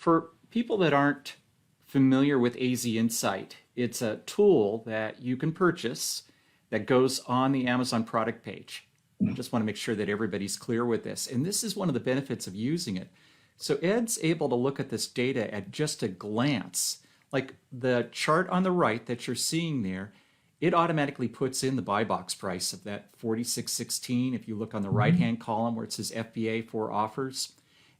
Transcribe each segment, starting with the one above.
For people that aren't familiar with AZ Insight, it's a tool that you can purchase that goes on the Amazon product page. I just want to make sure that everybody's clear with this. And this is one of the benefits of using it. So Ed's able to look at this data at just a glance. Like the chart on the right that you're seeing there, it automatically puts in the buy box price of that 46.16. If you look on the right-hand column where it says FBA for offers,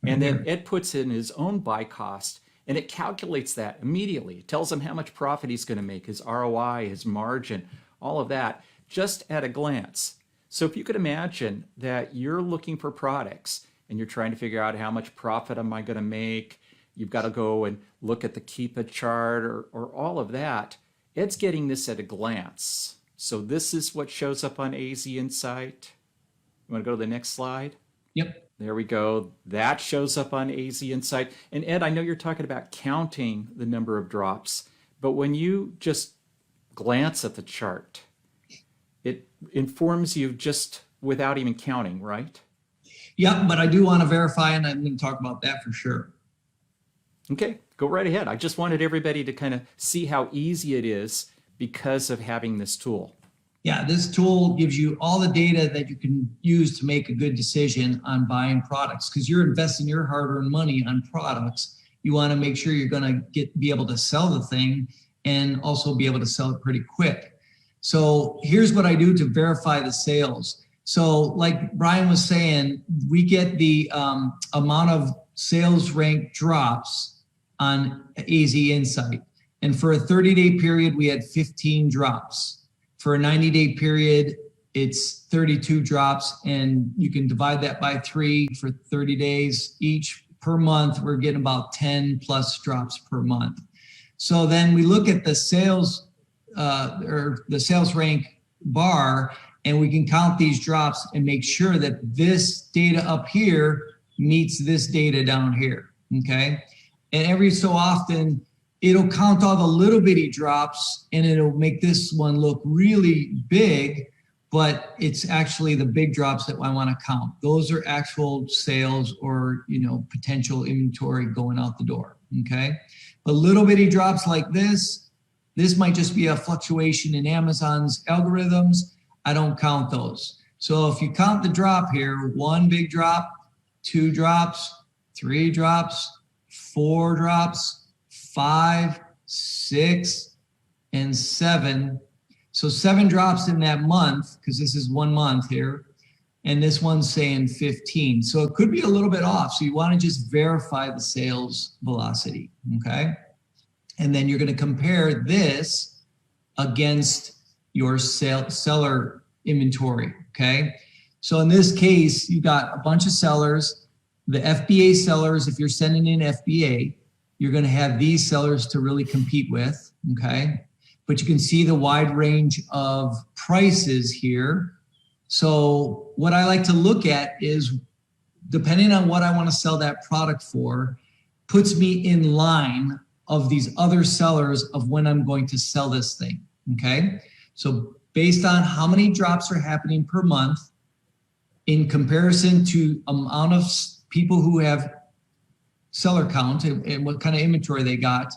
and then Ed puts in his own buy cost, and it calculates that immediately. It tells him how much profit he's going to make, his ROI, his margin, all of that, just at a glance. So if you could imagine that you're looking for products and you're trying to figure out how much profit am I going to make, you've got to go and look at the Keepa chart or all of that. Ed's getting this at a glance. So this is what shows up on AZ Insight. You want to go to the next slide? Yep. There we go. That shows up on AZ Insight. And Ed, I know you're talking about counting the number of drops, but when you just glance at the chart, it informs you just without even counting, right? Yeah, but I do want to verify, and I'm going to talk about that for sure. Okay, go right ahead. I just wanted everybody to kind of see how easy it is because of having this tool. Yeah, this tool gives you all the data that you can use to make a good decision on buying products, because you're investing your hard-earned money on products. You want to make sure you're going to be able to sell the thing and also be able to sell it pretty quick. So here's what I do to verify the sales. So like Brian was saying, we get the amount of sales rank drops on AZ Insight. And for a 30-day period, we had 15 drops. For a 90-day period, it's 32 drops, and you can divide that by 3 for 30 days each. Per month, we're getting about 10 plus drops per month. So then we look at the sales or the sales rank bar, and we can count these drops and make sure that this data up here meets this data down here, okay? And every so often, it'll count all the little bitty drops and it'll make this one look really big, but it's actually the big drops that I want to count. Those are actual sales or, potential inventory going out the door, okay? But little bitty drops like this might just be a fluctuation in Amazon's algorithms. I don't count those. So if you count the drop here, 1 big drop, 2 drops, 3 drops, 4 drops, 5, 6, and 7. So 7 drops in that month, because this is 1 month here, and this one's saying 15. So it could be a little bit off. So you want to just verify the sales velocity, okay? And then you're going to compare this against your seller inventory, okay? So in this case, you got a bunch of sellers. The FBA sellers, if you're sending in FBA, you're going to have these sellers to really compete with, okay? But you can see the wide range of prices here. So what I like to look at is, depending on what I want to sell that product for, puts me in line of these other sellers of when I'm going to sell this thing, okay? So based on how many drops are happening per month in comparison to amount of people who have seller count and what kind of inventory they got,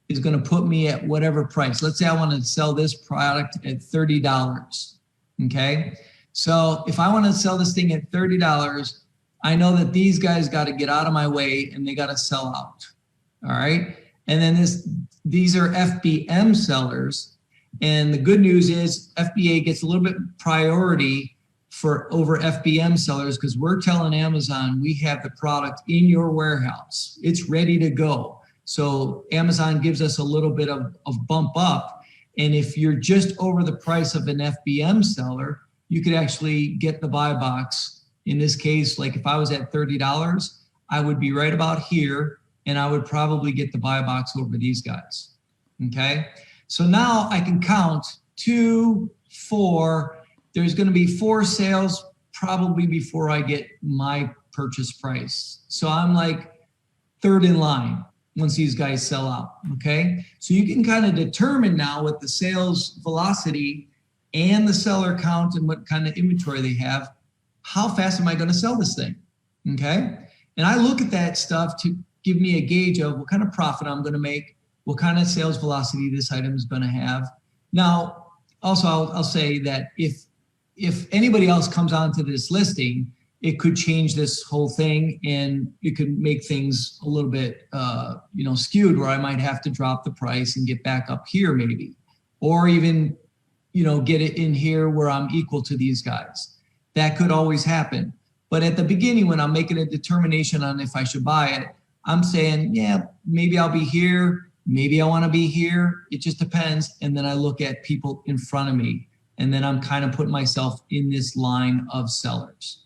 is going to put me at whatever price. Let's say I want to sell this product at $30, okay? So if I want to sell this thing at $30, I know that these guys got to get out of my way and they got to sell out, all right? And then these are FBM sellers, and the good news is FBA gets a little bit priority for over FBM sellers, because we're telling Amazon we have the product in your warehouse. It's ready to go. So Amazon gives us a little bit of bump up. And if you're just over the price of an FBM seller, you could actually get the buy box. In this case, like if I was at $30, I would be right about here, and I would probably get the buy box over these guys, okay? So now I can count 2, 4, there's going to be 4 sales probably before I get my purchase price. So I'm like 3rd in line once these guys sell out, okay? So you can kind of determine now with the sales velocity and the seller count and what kind of inventory they have, how fast am I going to sell this thing, okay? And I look at that stuff give me a gauge of what kind of profit I'm going to make, what kind of sales velocity this item is going to have. Now, also, I'll say that if anybody else comes onto this listing, it could change this whole thing, and it could make things a little bit, skewed, where I might have to drop the price and get back up here maybe, or even, get it in here where I'm equal to these guys. That could always happen. But at the beginning, when I'm making a determination on if I should buy it, I'm saying, yeah, maybe I'll be here. Maybe I want to be here. It just depends. And then I look at people in front of me, and then I'm kind of putting myself in this line of sellers.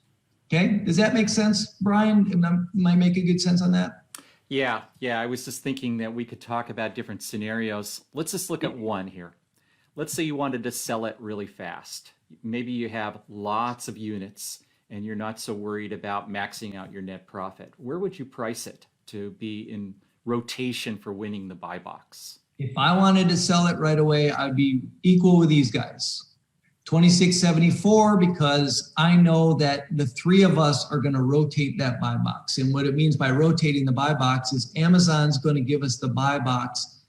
Okay, does that make sense, Brian? Am I making good sense on that? Yeah. I was just thinking that we could talk about different scenarios. Let's just look at one here. Let's say you wanted to sell it really fast. Maybe you have lots of units and you're not so worried about maxing out your net profit. Where would you price it to be in rotation for winning the buy box? If I wanted to sell it right away, I'd be equal with these guys. $26.74, because I know that the three of us are going to rotate that buy box. And what it means by rotating the buy box is Amazon's going to give us the buy box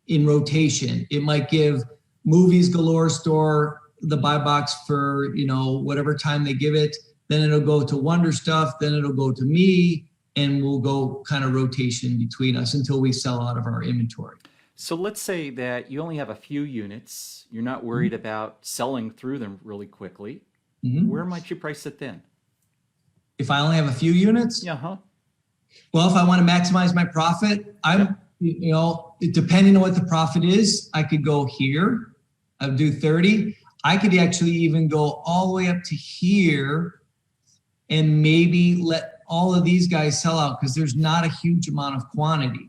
in rotation. It might give Movies Galore store the buy box for, whatever time they give it. Then it'll go to Wonder Stuff. Then it'll go to me, and we'll go kind of rotation between us until we sell out of our inventory. So let's say that you only have a few units. You're not worried about selling through them really quickly. Where might you price it then? If I only have a few units? Yeah. Well, if I want to maximize my profit, depending on what the profit is, I could go here. I would do 30. I could actually even go all the way up to here and maybe let all of these guys sell out, because there's not a huge amount of quantity.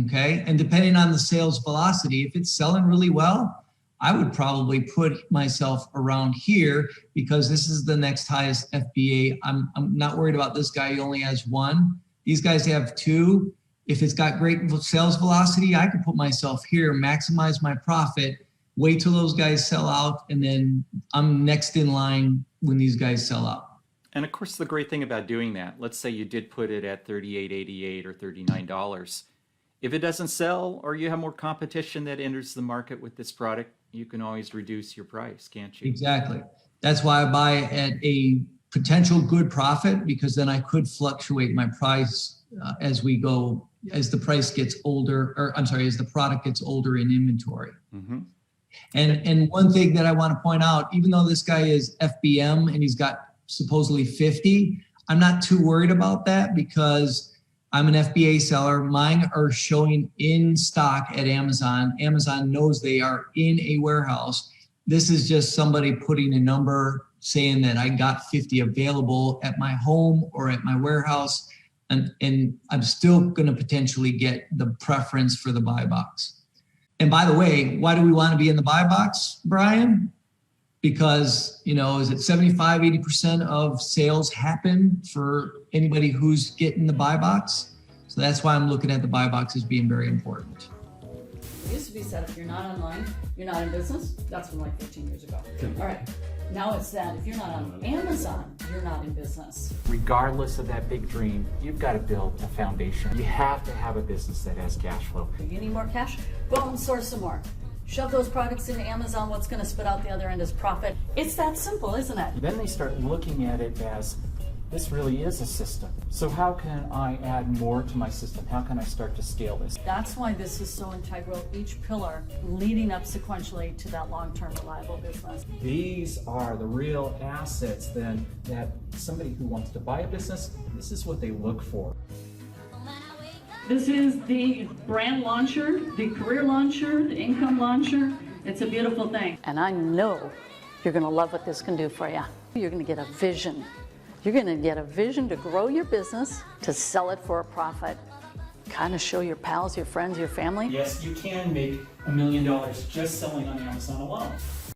Okay. And depending on the sales velocity, if it's selling really well, I would probably put myself around here, because this is the next highest FBA. I'm not worried about this guy. He only has one. These guys have two. If it's got great sales velocity, I could put myself here, maximize my profit, wait till those guys sell out, and then I'm next in line when these guys sell out. And of course, the great thing about doing that, let's say you did put it at $38.88 or $39. If it doesn't sell, or you have more competition that enters the market with this product, you can always reduce your price, can't you? Exactly. That's why I buy at a potential good profit, because then I could fluctuate my price as the price gets older, as the product gets older in inventory. And one thing that I want to point out, even though this guy is FBM and he's got supposedly 50, I'm not too worried about that, because I'm an FBA seller. Mine are showing in stock at Amazon. Amazon knows they are in a warehouse. This is just somebody putting a number saying that I got 50 available at my home or at my warehouse. And I'm still going to potentially get the preference for the buy box. And by the way, why do we want to be in the buy box, Brian? Because, is it 75, 80% of sales happen for anybody who's getting the buy box? So that's why I'm looking at the buy box as being very important. It used to be said, if you're not online, you're not in business. That's from like 15 years ago. All right. Now it's that if you're not on Amazon, you're not in business. Regardless of that big dream, you've got to build a foundation. You have to have a business that has cash flow. You need more cash? Go out and source some more. Shove those products into Amazon. What's going to spit out the other end is profit. It's that simple, isn't it? Then they start looking at it as, this really is a system. So how can I add more to my system? How can I start to scale this? That's why this is so integral, each pillar leading up sequentially to that long-term reliable business. These are the real assets then that somebody who wants to buy a business, this is what they look for. This is the brand launcher, the career launcher, the income launcher. It's a beautiful thing. And I know you're going to love what this can do for you. You're going to get a vision. You're going to get a vision to grow your business, to sell it for a profit, kind of show your pals, your friends, your family. Yes, you can make $1 million just selling on Amazon alone.